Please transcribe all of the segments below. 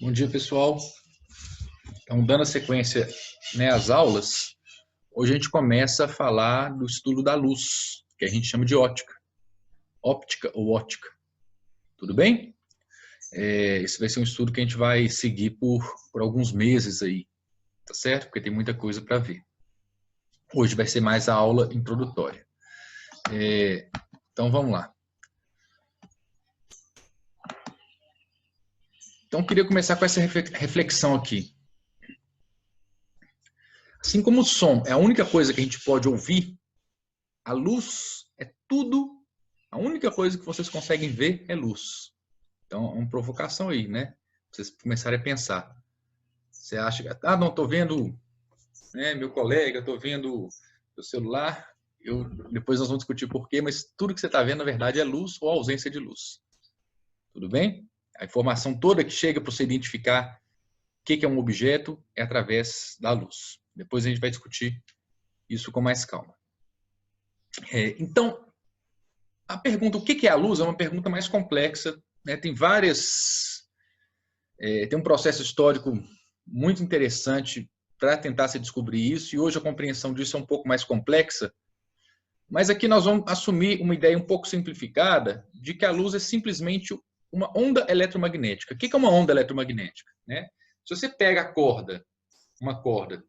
Bom dia, pessoal. Então, dando sequência, às aulas, hoje a gente começa a falar do estudo da luz, que a gente chama de óptica. Óptica ou ótica. Tudo bem? Esse vai ser um estudo que a gente vai seguir por alguns meses aí, tá certo? Porque tem muita coisa para ver. Hoje vai ser mais a aula introdutória. Então, vamos lá. Então, eu queria começar com essa reflexão aqui. Assim como o som é a única coisa que a gente pode ouvir, a luz é tudo, a única coisa que vocês conseguem ver é luz. Então, é uma provocação aí, né? Vocês começarem a pensar. Você acha que, não, estou vendo meu colega, estou vendo o celular, depois nós vamos discutir por quê, mas tudo que você está vendo, na verdade, é luz ou ausência de luz. Tudo bem? A informação toda que chega para você identificar o que é um objeto é através da luz. Depois a gente vai discutir isso com mais calma. Então, a pergunta, o que é a luz, é uma pergunta mais complexa, né? Tem um processo histórico muito interessante para tentar se descobrir isso, e hoje a compreensão disso é um pouco mais complexa, mas aqui nós vamos assumir uma ideia um pouco simplificada de que a luz é simplesmente uma onda eletromagnética. O que é uma onda eletromagnética? Né? Se você pega uma corda,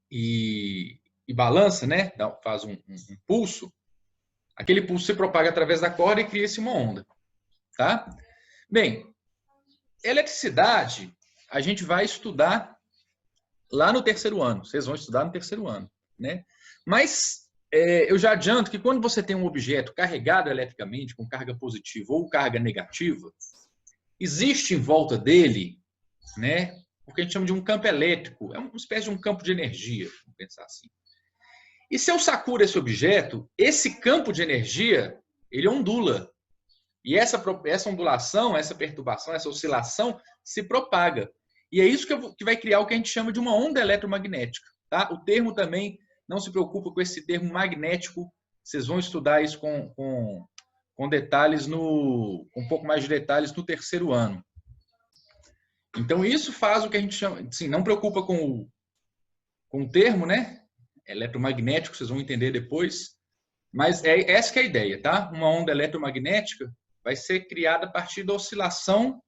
e balança, né? Faz um pulso, aquele pulso se propaga através da corda e cria-se uma onda. Tá? Bem, eletricidade a gente vai estudar lá no terceiro ano. Vocês vão estudar no terceiro ano. Né? Mas eu já adianto que quando você tem um objeto carregado eletricamente, com carga positiva ou carga negativa, existe em volta dele, né, o que a gente chama de um campo elétrico. É uma espécie de um campo de energia, vamos pensar assim. E se eu sacuro esse objeto, esse campo de energia, ele ondula. E essa ondulação, essa perturbação, essa oscilação se propaga. E é isso que vai criar o que a gente chama de uma onda eletromagnética. Tá? O termo também, não se preocupa com esse termo magnético, vocês vão estudar isso com detalhes, com um pouco mais de detalhes no terceiro ano. Então, isso faz o que a gente chama, assim, não preocupa com o termo, né? Eletromagnético, vocês vão entender depois. Mas essa que é a ideia, tá? Uma onda eletromagnética vai ser criada a partir da oscilação,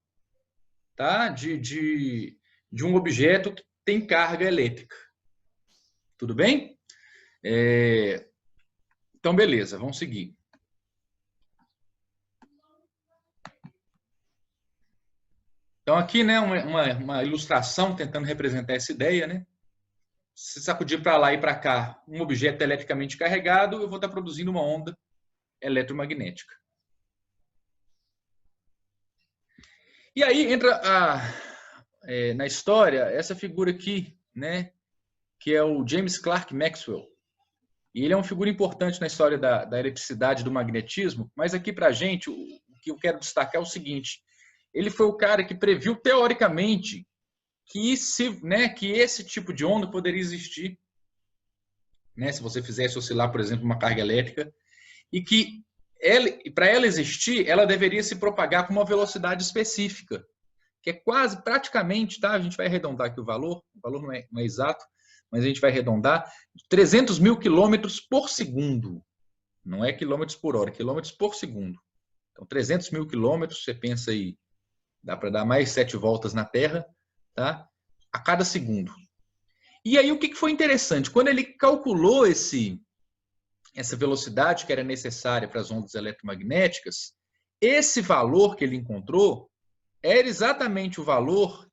tá? de um objeto que tem carga elétrica. Tudo bem? Então, beleza, vamos seguir. Então, aqui, né, uma ilustração tentando representar essa ideia, né? Se sacudir para lá e para cá um objeto eletricamente carregado, eu vou estar produzindo uma onda eletromagnética. E aí entra na história essa figura aqui, né, que é o James Clerk Maxwell. E ele é uma figura importante na história da eletricidade e do magnetismo, mas aqui para a gente, o que eu quero destacar é o seguinte: ele foi o cara que previu teoricamente que esse tipo de onda poderia existir, né, se você fizesse oscilar, por exemplo, uma carga elétrica, e que para ela existir, ela deveria se propagar com uma velocidade específica, que é praticamente, tá? A gente vai arredondar aqui o valor não é exato, mas a gente vai arredondar 300 mil quilômetros por segundo. Não é quilômetros por hora, quilômetros por segundo. Então, 300 mil quilômetros, você pensa aí, dá para dar mais 7 voltas na Terra, tá? A cada segundo. E aí, o que foi interessante? Quando ele calculou essa velocidade que era necessária para as ondas eletromagnéticas, esse valor que ele encontrou era exatamente o valor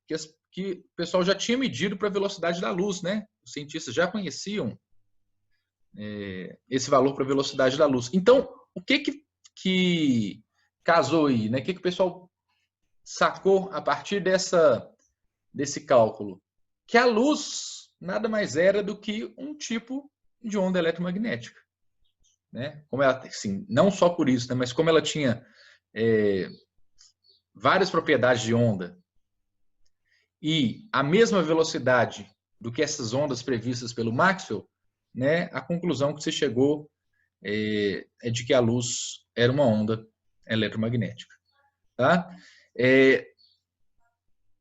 que o pessoal já tinha medido para a velocidade da luz, né? Os cientistas já conheciam esse valor para a velocidade da luz. Então, o que casou aí, né? O que o pessoal sacou a partir desse cálculo? Que a luz nada mais era do que um tipo de onda eletromagnética. Né? Como ela, assim, não só por isso, né? Mas como ela tinha várias propriedades de onda e a mesma velocidade do que essas ondas previstas pelo Maxwell, né? A conclusão que se chegou é de que a luz era uma onda eletromagnética. Tá?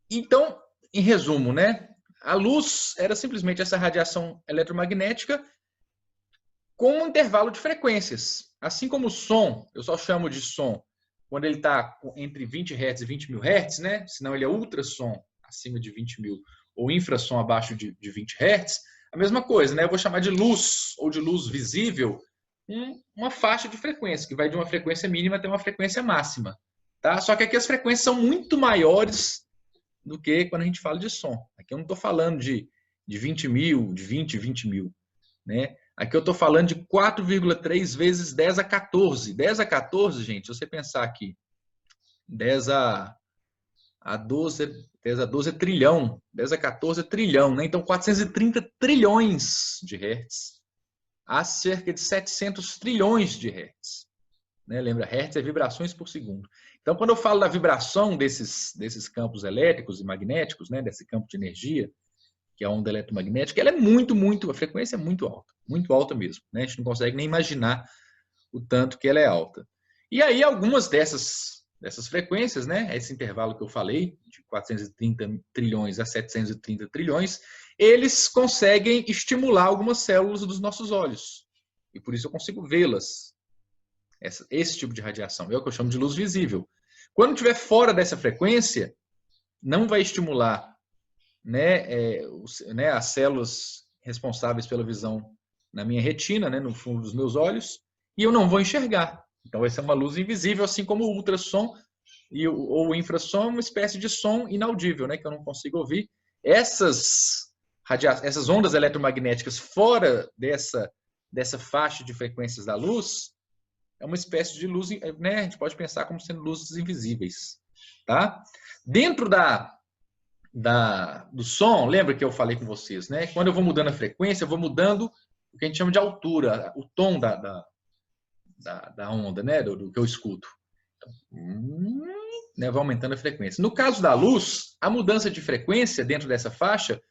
Então, em resumo, né? A luz era simplesmente essa radiação eletromagnética com um intervalo de frequências. Assim como o som, eu só chamo de som quando ele está entre 20 Hz e 20 mil Hz, né? Senão ele é ultrassom acima de 20 mil ou infrassom abaixo de 20 Hz. A mesma coisa, né? Eu vou chamar de luz ou de luz visível uma faixa de frequência, que vai de uma frequência mínima até uma frequência máxima. Tá? Só que aqui as frequências são muito maiores do que quando a gente fala de som. Aqui eu não estou falando de 20 mil, de 20 mil. Né? Aqui eu estou falando de 4,3 vezes 10 a 14. 10 a 14, gente, se você pensar aqui, 10 a 12, 10 a 12 é trilhão, 10 a 14 é trilhão, né? Então 430 trilhões de hertz a cerca de 700 trilhões de hertz. Né? Lembra, hertz é vibrações por segundo. Então, quando eu falo da vibração desses campos elétricos e magnéticos, né? Desse campo de energia, que é a onda eletromagnética, ela é a frequência é muito alta mesmo. Né? A gente não consegue nem imaginar o tanto que ela é alta. E aí, algumas dessas frequências, né? Esse intervalo que eu falei, de 430 trilhões a 730 trilhões, eles conseguem estimular algumas células dos nossos olhos. E por isso eu consigo vê-las. Esse tipo de radiação é o que eu chamo de luz visível. Quando estiver fora dessa frequência, não vai estimular as células responsáveis pela visão na minha retina, né, no fundo dos meus olhos, e eu não vou enxergar. Então, essa é uma luz invisível, assim como o ultrassom ou o infrassom, uma espécie de som inaudível, né, que eu não consigo ouvir. Essas ondas eletromagnéticas fora dessa faixa de frequências da luz é uma espécie de luz, né, a gente pode pensar como sendo luzes invisíveis. Tá? Dentro do som, lembra que eu falei com vocês, né? Quando eu vou mudando a frequência, eu vou mudando o que a gente chama de altura, o tom da onda, né? Do que eu escuto. Então, né? Vai aumentando a frequência. No caso da luz, a mudança de frequência dentro dessa faixa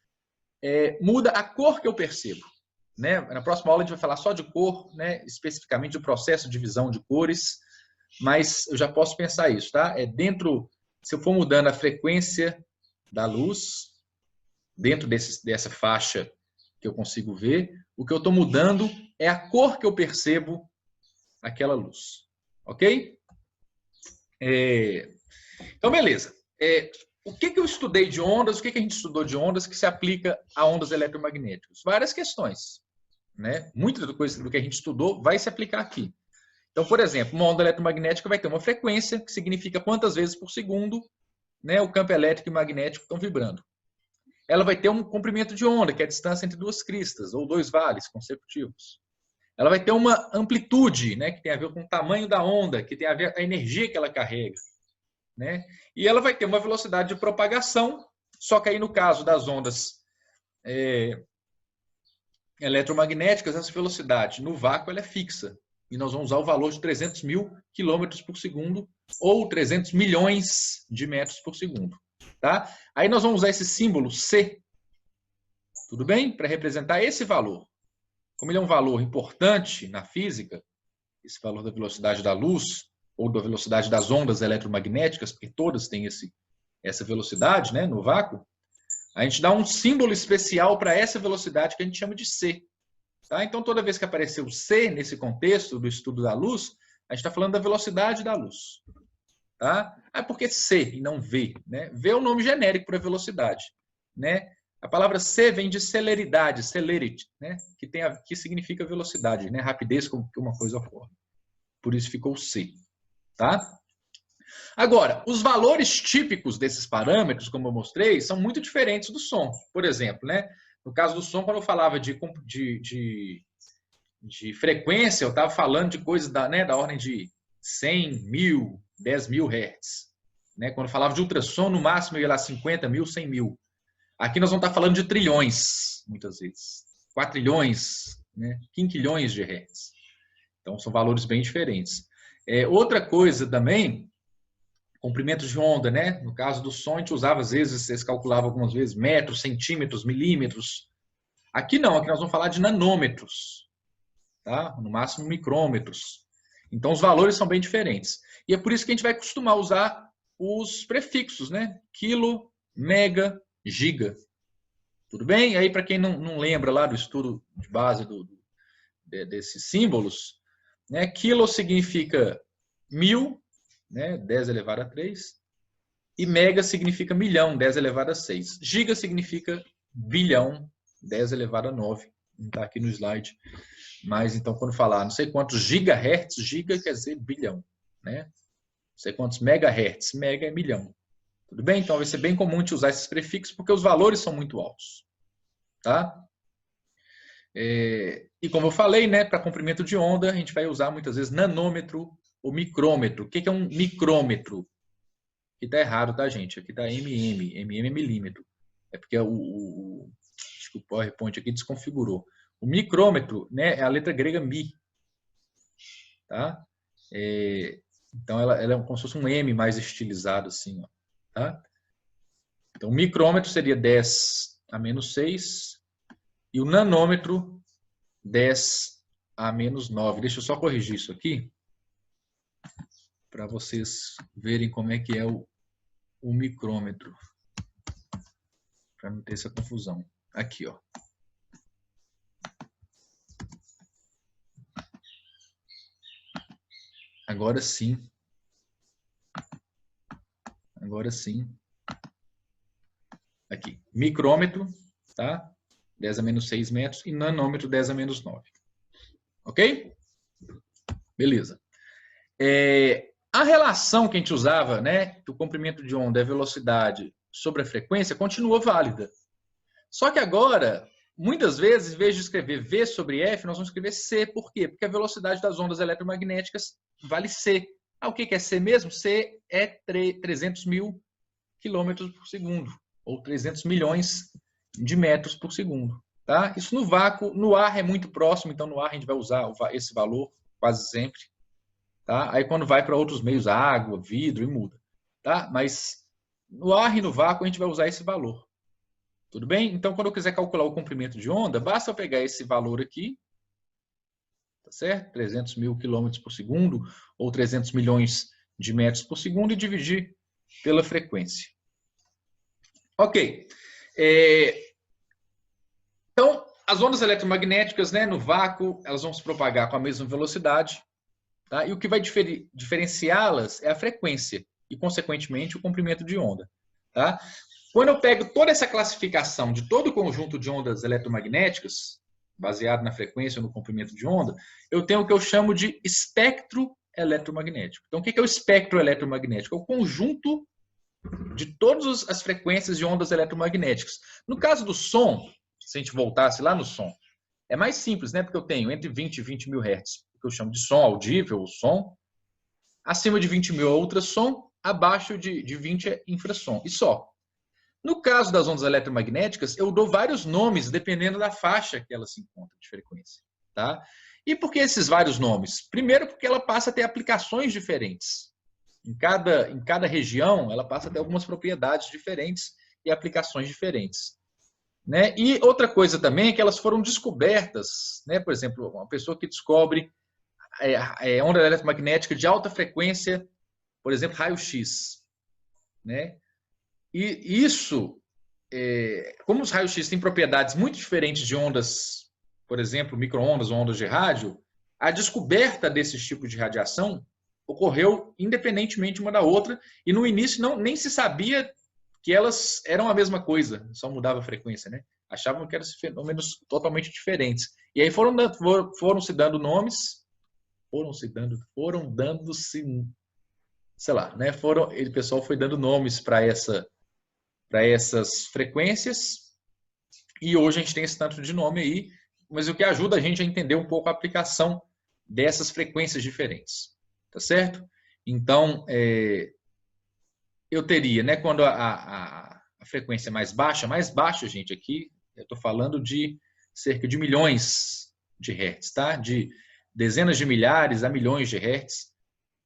muda a cor que eu percebo. Né? Na próxima aula a gente vai falar só de cor, né? Especificamente do processo de visão de cores, mas eu já posso pensar isso, tá? Se eu for mudando a frequência da luz, dentro dessa faixa que eu consigo ver, o que eu estou mudando é a cor que eu percebo aquela luz. Ok? Então, beleza. O que eu estudei de ondas, o que a gente estudou de ondas que se aplica a ondas eletromagnéticas? Várias questões. Né? Muita coisa do que a gente estudou vai se aplicar aqui. Então, por exemplo, uma onda eletromagnética vai ter uma frequência, que significa quantas vezes por segundo, né, o campo elétrico e magnético estão vibrando. Ela vai ter um comprimento de onda, que é a distância entre duas cristas, ou dois vales consecutivos. Ela vai ter uma amplitude, né, que tem a ver com o tamanho da onda, que tem a ver com a energia que ela carrega. Né? E ela vai ter uma velocidade de propagação, só que aí no caso das ondas eletromagnéticas, essa velocidade no vácuo ela é fixa. E nós vamos usar o valor de 300 mil quilômetros por segundo ou 300 milhões de metros por segundo. Tá? Aí nós vamos usar esse símbolo C, tudo bem? Para representar esse valor. Como ele é um valor importante na física, esse valor da velocidade da luz ou da velocidade das ondas eletromagnéticas, porque todas têm essa velocidade, né, no vácuo, a gente dá um símbolo especial para essa velocidade que a gente chama de C. Tá? Então, toda vez que aparecer o C nesse contexto do estudo da luz, a gente está falando da velocidade da luz. Tá? Por que C e não V? Né? V é o nome genérico para velocidade. Né? A palavra C vem de celeridade, celerity, né? que significa velocidade, né? Rapidez com que uma coisa ocorre. Por isso ficou C. Tá? Agora, os valores típicos desses parâmetros, como eu mostrei, são muito diferentes do som. Por exemplo, né? No caso do som, quando eu falava de frequência, eu estava falando de coisas da ordem de 100 mil, 10 mil hertz. Né? Quando eu falava de ultrassom, no máximo eu ia lá 50 mil, 100 mil. Aqui nós vamos estar falando de trilhões, muitas vezes. 4 né? Quinquilhões de hertz. Então, são valores bem diferentes. Outra coisa também, comprimentos de onda, né? No caso do som, a gente usava, às vezes, vocês calculavam algumas vezes, metros, centímetros, milímetros. Aqui não, aqui nós vamos falar de nanômetros, tá? No máximo micrômetros. Então, os valores são bem diferentes. E é por isso que a gente vai costumar usar os prefixos, né? Quilo, mega, giga. Tudo bem? E aí, para quem não lembra lá do estudo de base desses símbolos, né, quilo significa 1000, né, 10 elevado a 3, e mega significa milhão, 10 elevado a 6. Giga significa bilhão, 10 elevado a 9. Não está aqui no slide. Mas, então, quando falar não sei quantos gigahertz, giga quer dizer bilhão, né? Não sei quantos megahertz, mega é milhão. Tudo bem? Então, vai ser bem comum te usar esses prefixos, porque os valores são muito altos. Tá? E como eu falei, né, para comprimento de onda, a gente vai usar muitas vezes nanômetro ou micrômetro. O que é um micrômetro? Aqui está errado, tá, gente? Aqui está mm. Mm é milímetro. É porque acho que o PowerPoint aqui desconfigurou. O micrômetro, né, é a letra grega mi. Tá? Então, ela é como se fosse um M mais estilizado, assim. Ó, tá? Então, o micrômetro seria 10 a menos 6 e o nanômetro 10 a menos 9. Deixa eu só corrigir isso aqui para vocês verem como é que é o micrômetro. Para não ter essa confusão. Aqui, ó. Agora sim. Agora sim. Aqui. Micrômetro, tá? 10 a menos 6 metros. E nanômetro, 10 a menos 9. Ok? Beleza. A relação que a gente usava, né? Que o comprimento de onda é velocidade sobre a frequência, continua válida. Só que agora, muitas vezes, em vez de escrever V sobre F, nós vamos escrever C. Por quê? Porque a velocidade das ondas eletromagnéticas vale C. O que é C mesmo? C é 300 mil quilômetros por segundo, ou 300 milhões de metros por segundo. Tá? Isso no vácuo, no ar é muito próximo, então no ar a gente vai usar esse valor quase sempre. Tá? Aí quando vai para outros meios, água, vidro, e muda. Tá? Mas no ar e no vácuo a gente vai usar esse valor. Tudo bem? Então, quando eu quiser calcular o comprimento de onda, basta eu pegar esse valor aqui, tá certo? 300 mil quilômetros por segundo, ou 300 milhões de metros por segundo, e dividir pela frequência. Ok. Então, as ondas eletromagnéticas, né, no vácuo, elas vão se propagar com a mesma velocidade. Tá? E o que vai diferenciá-las é a frequência e, consequentemente, o comprimento de onda. Tá? Quando eu pego toda essa classificação de todo o conjunto de ondas eletromagnéticas, baseado na frequência ou no comprimento de onda, eu tenho o que eu chamo de espectro eletromagnético. Então, o que é o espectro eletromagnético? É o conjunto de todas as frequências de ondas eletromagnéticas. No caso do som, se a gente voltasse lá no som, é mais simples, né? Porque eu tenho entre 20 e 20 mil hertz, que eu chamo de som audível, o som. Acima de 20 mil é ultrassom, abaixo de 20 é infrassom. E só. No caso das ondas eletromagnéticas, eu dou vários nomes dependendo da faixa que ela se encontra de frequência. Tá? E por que esses vários nomes? Primeiro, porque ela passa a ter aplicações diferentes. Em cada região, ela passa a ter algumas propriedades diferentes e aplicações diferentes. Né? E outra coisa também é que elas foram descobertas. Né? Por exemplo, uma pessoa que descobre onda eletromagnética de alta frequência, por exemplo, raio-x. Né? E isso, como os raios-x têm propriedades muito diferentes de ondas, por exemplo, micro-ondas ou ondas de rádio, a descoberta desses tipos de radiação ocorreu independentemente uma da outra, e no início nem se sabia que elas eram a mesma coisa, só mudava a frequência, né? Achavam que eram fenômenos totalmente diferentes. E aí foram se dando nomes, foram dando-se, sei lá, né? O pessoal foi dando nomes para essas frequências, e hoje a gente tem esse tanto de nome aí, mas o que ajuda a gente a entender um pouco a aplicação dessas frequências diferentes, tá certo? Então, eu teria, né, quando a frequência é mais baixa, gente, aqui, eu estou falando de cerca de milhões de hertz, tá? De dezenas de milhares a milhões de hertz.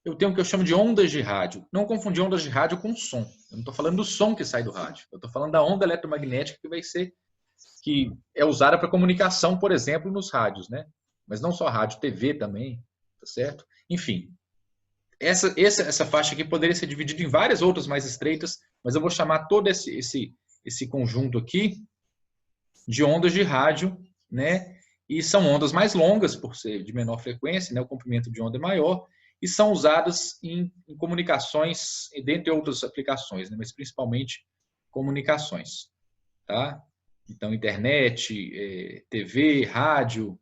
Eu tenho o que eu chamo de ondas de rádio. Não confundir ondas de rádio com som. Eu não estou falando do som que sai do rádio. Eu estou falando da onda eletromagnética que é usada para comunicação, por exemplo, nos rádios, né? Mas não só rádio, TV também, tá certo? Enfim, essa faixa aqui poderia ser dividida em várias outras mais estreitas, mas eu vou chamar todo esse conjunto aqui de ondas de rádio, né? E são ondas mais longas, por ser de menor frequência, né? O comprimento de onda é maior, e são usadas em comunicações, dentre outras aplicações, né? Mas principalmente comunicações, tá? Então, internet, TV, rádio,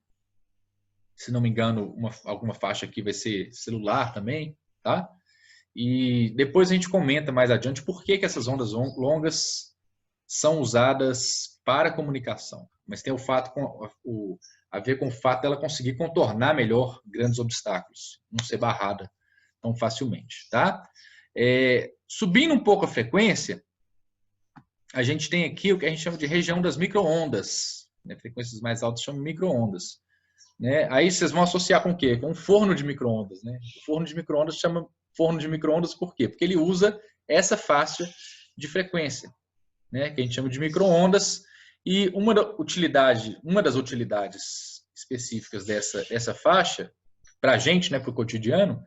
se não me engano, alguma faixa aqui vai ser celular também, tá? E depois a gente comenta mais adiante por que essas ondas longas são usadas para comunicação. Mas tem a ver com o fato dela conseguir contornar melhor grandes obstáculos, não ser barrada tão facilmente, tá? Subindo um pouco a frequência, a gente tem aqui o que a gente chama de região das micro-ondas, né? Frequências mais altas chamam micro-ondas, né? Aí vocês vão associar com o quê? Com um forno de micro-ondas, né? O forno de micro-ondas chama forno de micro-ondas por quê? Porque ele usa essa faixa de frequência, né? Que a gente chama de micro-ondas, e uma das utilidades específicas dessa faixa, para a gente, né, para o cotidiano,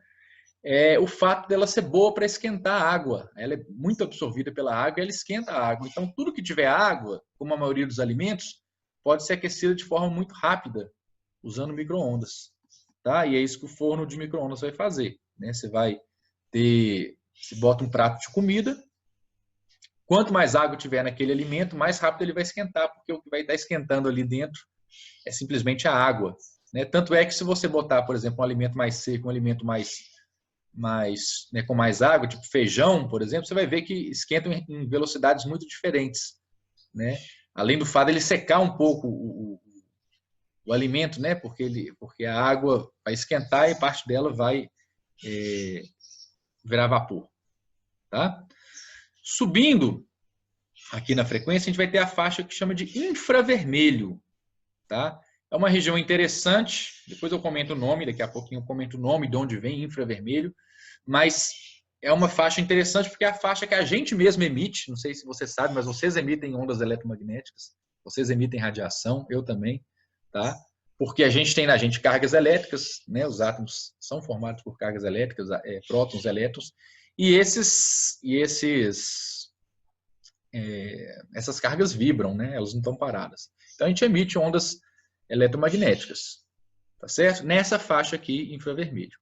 é o fato dela ser boa para esquentar a água. Ela é muito absorvida pela água e ela esquenta a água. Então, tudo que tiver água, como a maioria dos alimentos, pode ser aquecido de forma muito rápida, usando micro-ondas. Tá? E é isso que o forno de micro-ondas vai fazer, né? Você bota um prato de comida, quanto mais água tiver naquele alimento, mais rápido ele vai esquentar, porque o que vai estar esquentando ali dentro é simplesmente a água, né? Tanto é que se você botar, por exemplo, um alimento mais seco, um alimento né, com mais água, tipo feijão, por exemplo, você vai ver que esquentam em velocidades muito diferentes, né? Além do fato de ele secar um pouco o alimento, né? Porque a água vai esquentar e parte dela vai virar vapor, tá? Subindo aqui na frequência, a gente vai ter a faixa que chama de infravermelho, tá? É uma região interessante, depois eu comento o nome, daqui a pouquinho eu comento o nome de onde vem infravermelho, mas é uma faixa interessante porque é a faixa que a gente mesmo emite, não sei se você sabe, mas vocês emitem ondas eletromagnéticas, vocês emitem radiação, eu também, tá? Porque a gente tem na gente cargas elétricas, né? Os átomos são formados por cargas elétricas, prótons, elétrons, e essas cargas vibram, né? Elas não estão paradas. Então a gente emite ondas eletromagnéticas, tá certo? Nessa faixa aqui, infravermelho.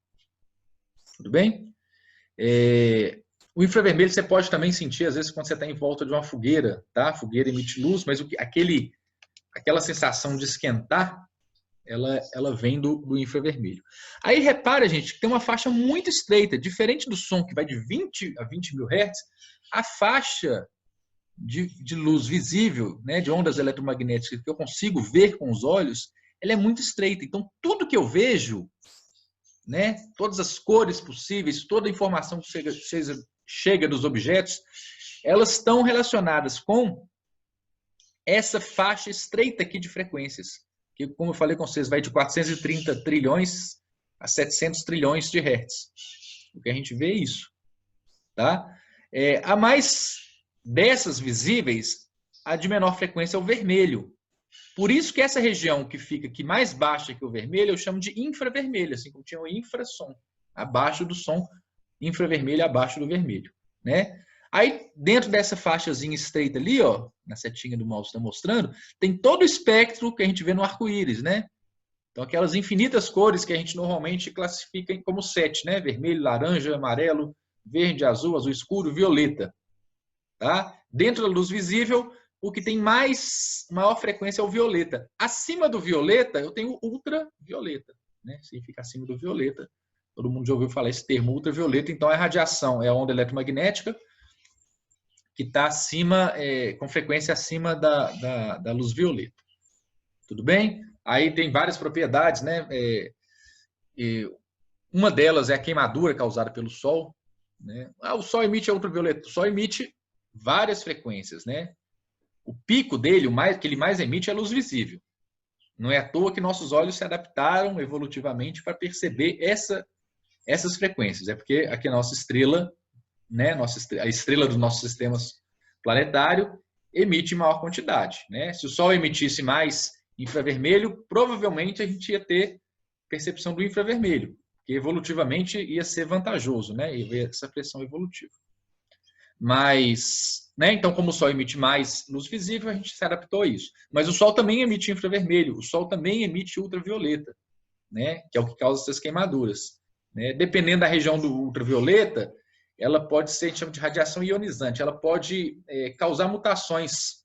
Tudo bem? O infravermelho você pode também sentir, às vezes, quando você está em volta de uma fogueira, tá? A fogueira emite luz, mas aquela sensação de esquentar, ela vem do infravermelho. Aí repara, gente, que tem uma faixa muito estreita, diferente do som que vai de 20 a 20 mil Hz, a faixa de luz visível, né, de ondas eletromagnéticas que eu consigo ver com os olhos, ela é muito estreita. Então, tudo que eu vejo, né, todas as cores possíveis, toda a informação que chega dos objetos, elas estão relacionadas com essa faixa estreita aqui de frequências, que, como eu falei com vocês, vai de 430 trilhões a 700 trilhões de hertz. O que a gente vê é isso. Tá? A mais dessas visíveis, a de menor frequência é o vermelho. Por isso que essa região que fica aqui mais baixa que o vermelho, eu chamo de infravermelho, assim como tinha o infrassom, abaixo do som, infravermelho abaixo do vermelho, né? Aí, dentro dessa faixazinha estreita ali, ó, na setinha do mouse está mostrando, tem todo o espectro que a gente vê no arco-íris, né? Então, aquelas infinitas cores que a gente normalmente classifica como 7, né? Vermelho, laranja, amarelo, verde, azul, azul escuro, violeta. Tá? Dentro da luz visível, o que tem maior frequência é o violeta. Acima do violeta, eu tenho ultravioleta, né? Significa acima do violeta. Todo mundo já ouviu falar esse termo, ultravioleta. Então, é a radiação, é a onda eletromagnética que está com frequência acima da luz violeta. Tudo bem? Aí tem várias propriedades, né? Uma delas é a queimadura causada pelo Sol, né? O Sol emite ultravioleta. O Sol emite várias frequências, né? O pico dele, que ele mais emite, é a luz visível. Não é à toa que nossos olhos se adaptaram evolutivamente para perceber essas frequências. É porque aqui a nossa estrela, né? A estrela do nosso sistema planetário emite maior quantidade, né? Se o Sol emitisse mais infravermelho, provavelmente a gente ia ter percepção do infravermelho, que evolutivamente ia ser vantajoso, né? Ia haver essa pressão evolutiva. Mas, né? Então, como o Sol emite mais luz visível, a gente se adaptou a isso. Mas o Sol também emite infravermelho, o Sol também emite ultravioleta, né? Que é o que causa essas queimaduras. Né? Dependendo da região do ultravioleta, ela pode ser, a gente chama de radiação ionizante, ela pode causar mutações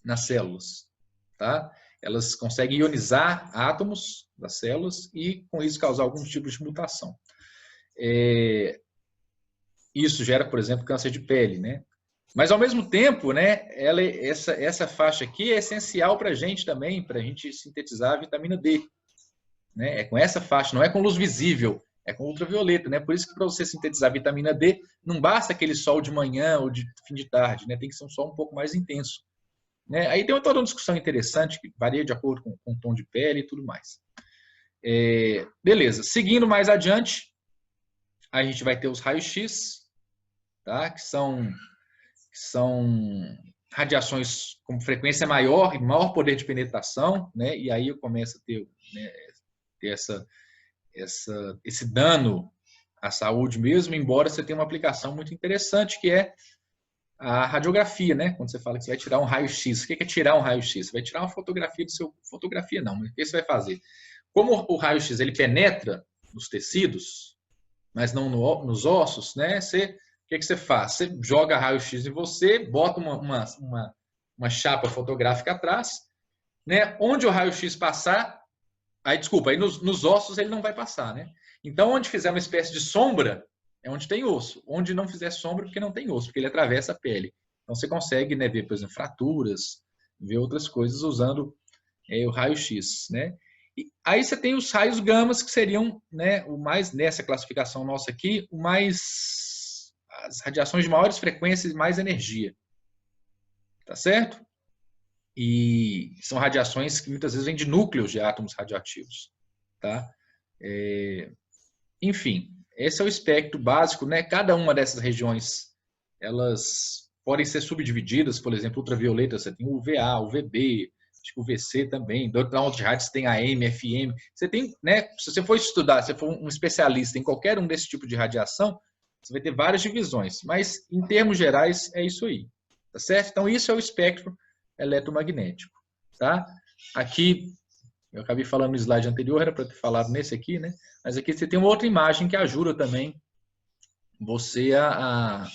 nas células. Tá? Elas conseguem ionizar átomos das células e, com isso, causar algum tipo de mutação. Isso gera, por exemplo, câncer de pele, né? Mas, ao mesmo tempo, né, essa faixa aqui é essencial para a gente também, para a gente sintetizar a vitamina D. Né? É com essa faixa, não é com luz visível, é com ultravioleta. Né? Por isso que, para você sintetizar a vitamina D, não basta aquele sol de manhã ou de fim de tarde, né? Tem que ser um sol um pouco mais intenso. Né? Aí tem toda uma discussão interessante, que varia de acordo com o tom de pele e tudo mais. Beleza, seguindo mais adiante, a gente vai ter os raios-x, tá? que são radiações com frequência maior e maior poder de penetração, né? E aí eu começo a ter, né, esse dano à saúde mesmo, embora você tenha uma aplicação muito interessante, que é a radiografia, né? Quando você fala que você vai tirar um raio-x, o que é tirar um raio-x? Você vai tirar uma fotografia do seu... Fotografia não, mas o que você vai fazer? Como o raio-x ele penetra nos tecidos, mas não nos ossos, né? O que você faz? Você joga raio-x em você, bota uma chapa fotográfica atrás, né? Onde o raio-x passar, aí nos ossos ele não vai passar, né? Então, onde fizer uma espécie de sombra, é onde tem osso. Onde não fizer sombra, porque não tem osso, porque ele atravessa a pele. Então, você consegue, né, ver, por exemplo, fraturas, ver outras coisas usando o raio-x, né? E aí você tem os raios gamas, que seriam, né, o mais, nessa classificação nossa aqui, as radiações de maiores frequências e mais energia. Tá certo? E são radiações que muitas vezes vêm de núcleos de átomos radioativos. Tá? Enfim, esse é o espectro básico, né? Cada uma dessas regiões, elas podem ser subdivididas, por exemplo, ultravioleta, você tem o UVA, o UVB, acho que o VC também, da outros rádios tem AM, FM. Você tem, né? Se você for estudar, se você for um especialista em qualquer um desse tipo de radiação, você vai ter várias divisões, mas em termos gerais é isso aí, tá certo? Então isso é o espectro eletromagnético, tá? Aqui eu acabei falando no slide anterior, era para ter falado nesse aqui, né? Mas aqui você tem uma outra imagem que ajuda também você a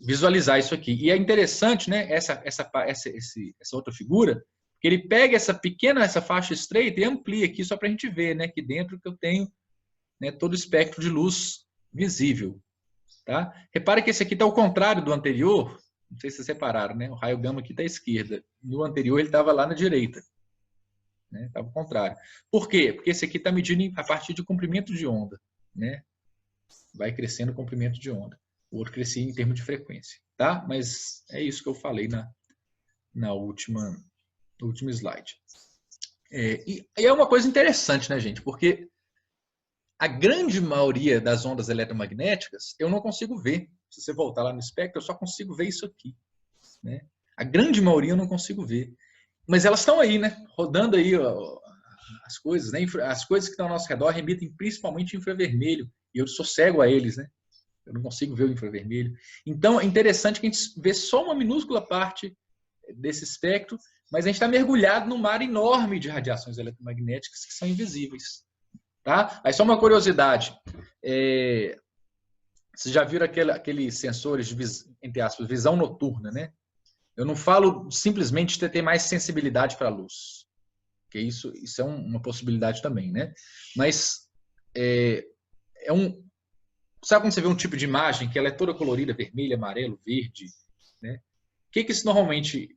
visualizar isso aqui. E é interessante, né? Essa outra figura, que ele pega essa faixa estreita e amplia aqui só para a gente ver, né? Que dentro que eu tenho, né, todo o espectro de luz visível. Tá? Repare que esse aqui está ao contrário do anterior. Não sei se vocês separaram, né? O raio gama aqui está à esquerda. No anterior ele estava lá na direita. Estava ao contrário. Por quê? Porque esse aqui está medindo a partir de comprimento de onda. Né? Vai crescendo o comprimento de onda. O outro crescia em termos de frequência. Tá? Mas é isso que eu falei no último slide. E é uma coisa interessante, né, gente? Porque a grande maioria das ondas eletromagnéticas eu não consigo ver. Se você voltar lá no espectro, eu só consigo ver isso aqui. Né? A grande maioria eu não consigo ver. Mas elas estão aí, né? Rodando aí as coisas. Né? As coisas que estão ao nosso redor emitem principalmente infravermelho. E eu sou cego a eles, né? Eu não consigo ver o infravermelho. Então, é interessante que a gente vê só uma minúscula parte desse espectro, mas a gente está mergulhado num mar enorme de radiações eletromagnéticas que são invisíveis. Tá? Aí só uma curiosidade. Vocês já viram aqueles sensores de, entre aspas, visão noturna, né? Eu não falo simplesmente de ter mais sensibilidade para a luz. Porque isso é uma possibilidade também, né? Mas sabe quando você vê um tipo de imagem que ela é toda colorida, vermelho, amarelo, verde, né? Que isso normalmente...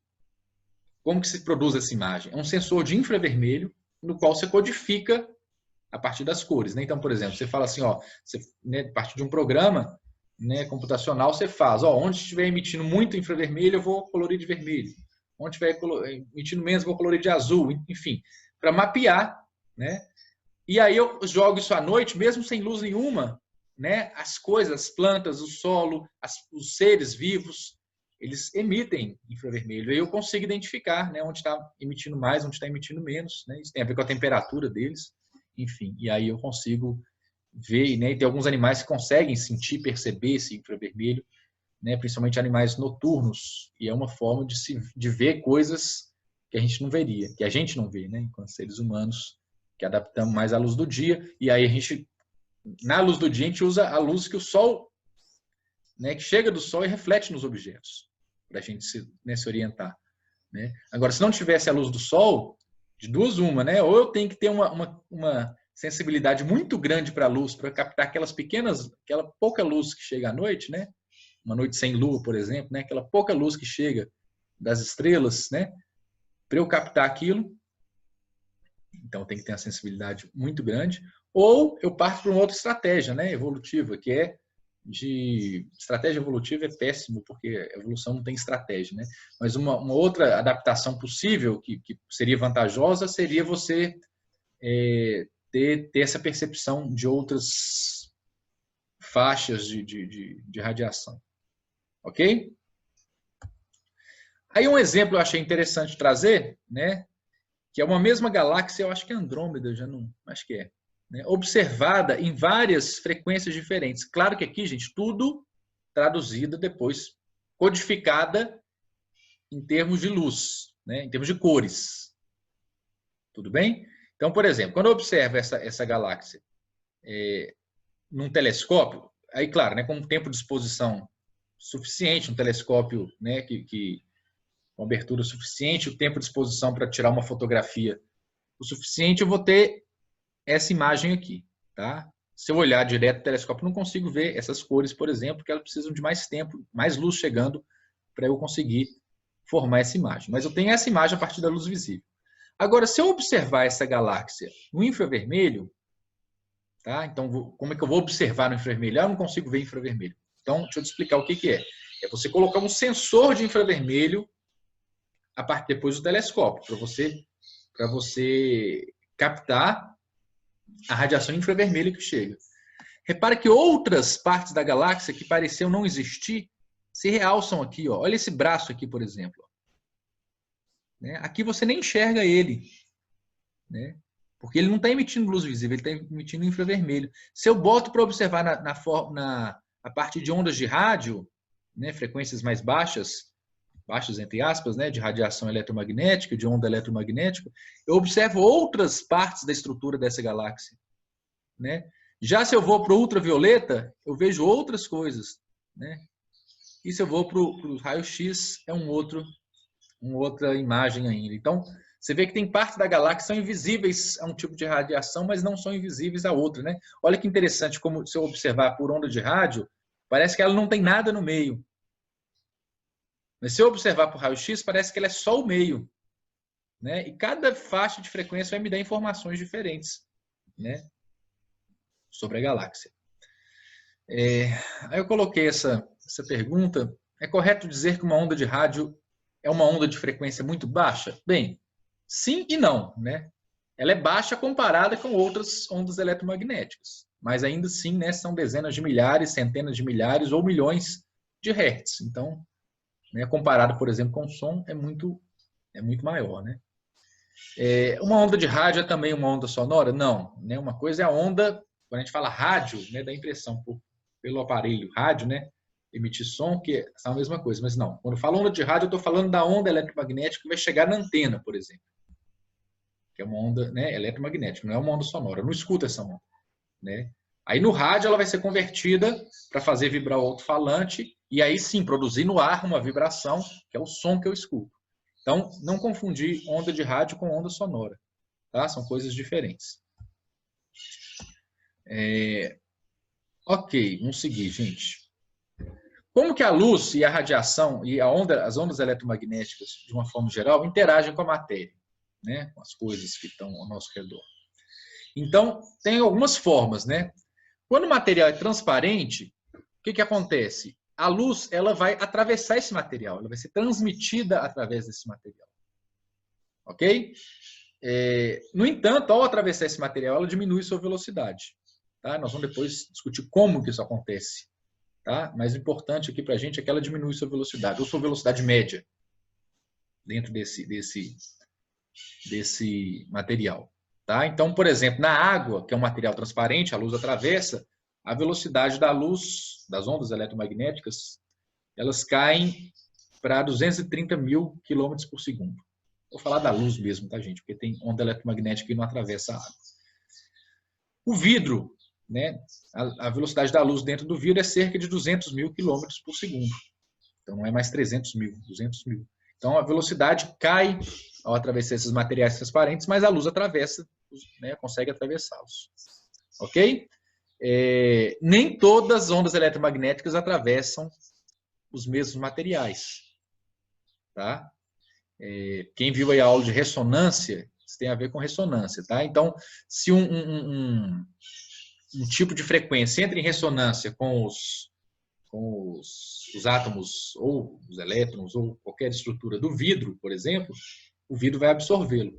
Como que se produz essa imagem? É um sensor de infravermelho no qual você codifica a partir das cores. Né? Então, por exemplo, você fala assim, né, a partir de um programa, né, computacional, você faz, onde estiver emitindo muito infravermelho, eu vou colorir de vermelho. Onde estiver emitindo menos, eu vou colorir de azul. Enfim, para mapear. Né? E aí eu jogo isso à noite, mesmo sem luz nenhuma, né, as coisas, as plantas, o solo, os seres vivos, eles emitem infravermelho. E eu consigo identificar, né, onde está emitindo mais, onde está emitindo menos. Né? Isso tem a ver com a temperatura deles. Enfim, e aí eu consigo ver, né? E tem alguns animais que conseguem sentir, perceber esse infravermelho, né? Principalmente animais noturnos. E é uma forma de ver coisas que a gente não veria, que a gente não vê, né? Enquanto seres humanos, que adaptamos mais à luz do dia. E aí a gente, na luz do dia, a gente usa a luz que o sol, né? Que chega do sol e reflete nos objetos, para a gente se orientar, né? Agora, se não tivesse a luz do sol, de duas uma, né? Ou eu tenho que ter uma sensibilidade muito grande para a luz, para captar aquela pouca luz que chega à noite, né? Uma noite sem lua, por exemplo, né? Aquela pouca luz que chega das estrelas, né? Para eu captar aquilo, então tem que ter uma sensibilidade muito grande. Ou eu parto para uma outra estratégia, né? Evolutiva, que é estratégia evolutiva é péssimo, porque a evolução não tem estratégia, né? Mas uma outra adaptação possível que seria vantajosa seria você ter essa percepção de outras faixas de radiação. Ok? Aí um exemplo eu achei interessante trazer, né? Que é uma mesma galáxia, eu acho que é Andrômeda, já não acho que é. Né, observada em várias frequências diferentes. Claro que aqui, gente, tudo traduzido depois, codificada em termos de luz, né, em termos de cores. Tudo bem? Então, por exemplo, quando eu observo essa galáxia num telescópio, aí, claro, né, com um tempo de exposição suficiente, um telescópio, né, com abertura suficiente, o tempo de exposição para tirar uma fotografia o suficiente, eu vou ter essa imagem aqui, tá? Se eu olhar direto do telescópio, não consigo ver essas cores, por exemplo, porque elas precisam de mais tempo, mais luz chegando para eu conseguir formar essa imagem. Mas eu tenho essa imagem a partir da luz visível. Agora, se eu observar essa galáxia no infravermelho, tá? Então, como é que eu vou observar no infravermelho? Eu não consigo ver infravermelho. Então, deixa eu te explicar o que é. É você colocar um sensor de infravermelho a partir depois do telescópio, para você captar a radiação infravermelha que chega. Repara que outras partes da galáxia que pareciam não existir se realçam aqui. Ó. Olha esse braço aqui, por exemplo. Né? Aqui você nem enxerga ele, né? Porque ele não está emitindo luz visível, ele está emitindo infravermelho. Se eu boto para observar a partir de ondas de rádio, né, frequências mais baixas entre aspas, né, de radiação eletromagnética, de onda eletromagnética, eu observo outras partes da estrutura dessa galáxia. Né? Já se eu vou para o ultravioleta, eu vejo outras coisas. Né? E se eu vou para o raio-x, é uma outra imagem ainda. Então, você vê que tem partes da galáxia que são invisíveis a um tipo de radiação, mas não são invisíveis a outra. Né? Olha que interessante, como se eu observar por onda de rádio, parece que ela não tem nada no meio. Mas se eu observar por raio-x, parece que ela é só o meio. Né? E cada faixa de frequência vai me dar informações diferentes, né, sobre a galáxia. Aí eu coloquei essa pergunta. É correto dizer que uma onda de rádio é uma onda de frequência muito baixa? Bem, sim e não. Né? Ela é baixa comparada com outras ondas eletromagnéticas. Mas ainda assim, né, são dezenas de milhares, centenas de milhares ou milhões de hertz. Então, né, comparado, por exemplo, com o som, é muito maior. Né? Uma onda de rádio é também uma onda sonora? Não. Né? Uma coisa é a onda, quando a gente fala rádio, né, dá impressão pelo aparelho rádio, né, emitir som, que é a mesma coisa. Mas não. Quando eu falo onda de rádio, eu estou falando da onda eletromagnética que vai chegar na antena, por exemplo. Que é uma onda, né, eletromagnética, não é uma onda sonora. Eu não escuto essa onda. Né? Aí no rádio ela vai ser convertida para fazer vibrar o alto-falante e aí sim produzir no ar uma vibração, que é o som que eu escuto. Então, não confundir onda de rádio com onda sonora. Tá? São coisas diferentes. Ok, vamos seguir, gente. Como que a luz e a radiação e as ondas eletromagnéticas, de uma forma geral, interagem com a matéria, né? Com as coisas que estão ao nosso redor? Então, tem algumas formas, né? Quando o material é transparente, o que acontece? A luz ela vai atravessar esse material, ela vai ser transmitida através desse material. Ok? No entanto, ao atravessar esse material, ela diminui sua velocidade. Tá? Nós vamos depois discutir como que isso acontece. Tá? Mas o importante aqui para a gente é que ela diminui sua velocidade, ou sua velocidade média, dentro desse material. Tá? Então, por exemplo, na água, que é um material transparente, a luz atravessa, a velocidade da luz, das ondas eletromagnéticas, elas caem para 230 mil quilômetros por segundo. Vou falar da luz mesmo, tá, gente? Porque tem onda eletromagnética que não atravessa a água. O vidro, né? A velocidade da luz dentro do vidro é cerca de 200 mil quilômetros por segundo. Então, não é mais 300 mil, 200 mil. Então, a velocidade cai ao atravessar esses materiais transparentes, mas a luz atravessa, né? Consegue atravessá-los. Ok? Nem todas as ondas eletromagnéticas atravessam os mesmos materiais. Tá? Quem viu aí a aula de ressonância, isso tem a ver com ressonância. Tá? Então, se um tipo de frequência entra em ressonância com os átomos, ou os elétrons, ou qualquer estrutura do vidro, por exemplo, o vidro vai absorvê-lo.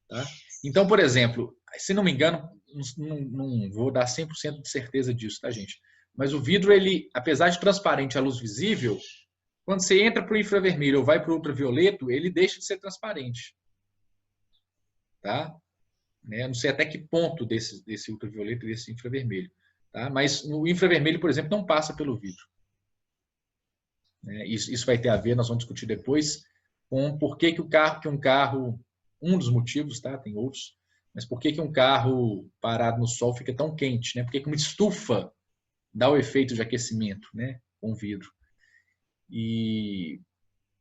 Tá? Então, por exemplo, se não me engano, não vou dar 100% de certeza disso, tá, gente? Mas o vidro, ele, apesar de transparente à luz visível, quando você entra para o infravermelho ou vai para o ultravioleto, ele deixa de ser transparente. Tá? Não sei até que ponto desse ultravioleto e desse infravermelho. Tá? Mas o infravermelho, por exemplo, não passa pelo vidro. Isso vai ter a ver, nós vamos discutir depois, com por que um carro, um dos motivos, tá? Tem outros, mas por que um carro parado no sol fica tão quente? Né? Por que uma estufa dá o efeito de aquecimento, né? Com o vidro? E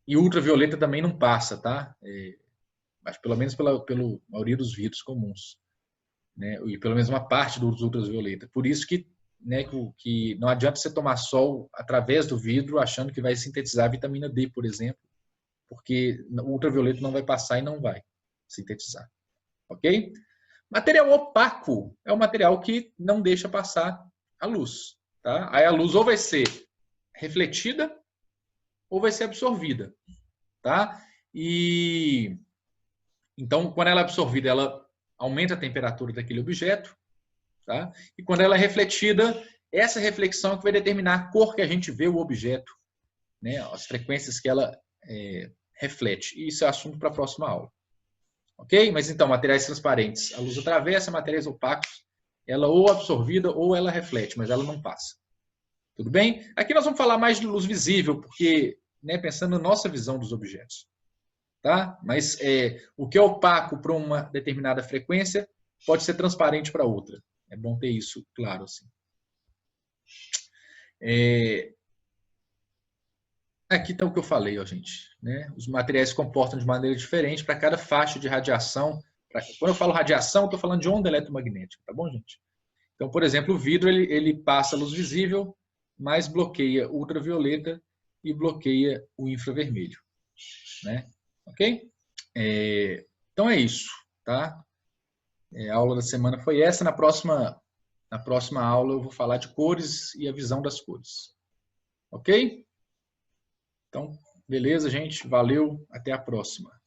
ultravioleta também não passa, tá? Mas pelo menos pela maioria dos vidros comuns. Né? E pelo menos uma parte dos ultravioleta. Por isso que, né, que não adianta você tomar sol através do vidro achando que vai sintetizar a vitamina D, por exemplo, porque o ultravioleta não vai passar e não vai sintetizar. Ok? Material opaco é um material que não deixa passar a luz. Tá? Aí a luz ou vai ser refletida ou vai ser absorvida. Tá? E então, quando ela é absorvida, ela aumenta a temperatura daquele objeto. Tá? E quando ela é refletida, essa reflexão é que vai determinar a cor que a gente vê o objeto, né? As frequências que ela reflete. E isso é assunto para a próxima aula. Ok? Mas então, materiais transparentes. A luz atravessa, materiais opacos, ela ou absorvida ou ela reflete, mas ela não passa. Tudo bem? Aqui nós vamos falar mais de luz visível, porque, né, pensando na nossa visão dos objetos. Tá? Mas o que é opaco para uma determinada frequência pode ser transparente para outra. É bom ter isso claro. Assim. Aqui está o que eu falei, ó, gente. Né? Os materiais se comportam de maneira diferente para cada faixa de radiação. Quando eu falo radiação, eu estou falando de onda eletromagnética. Tá bom, gente? Então, por exemplo, o vidro ele passa a luz visível, mas bloqueia o ultravioleta e bloqueia o infravermelho. Né? Ok? Então é isso. Tá? A aula da semana foi essa. Na próxima aula eu vou falar de cores e a visão das cores. Ok? Então, beleza, gente? Valeu. Até a próxima.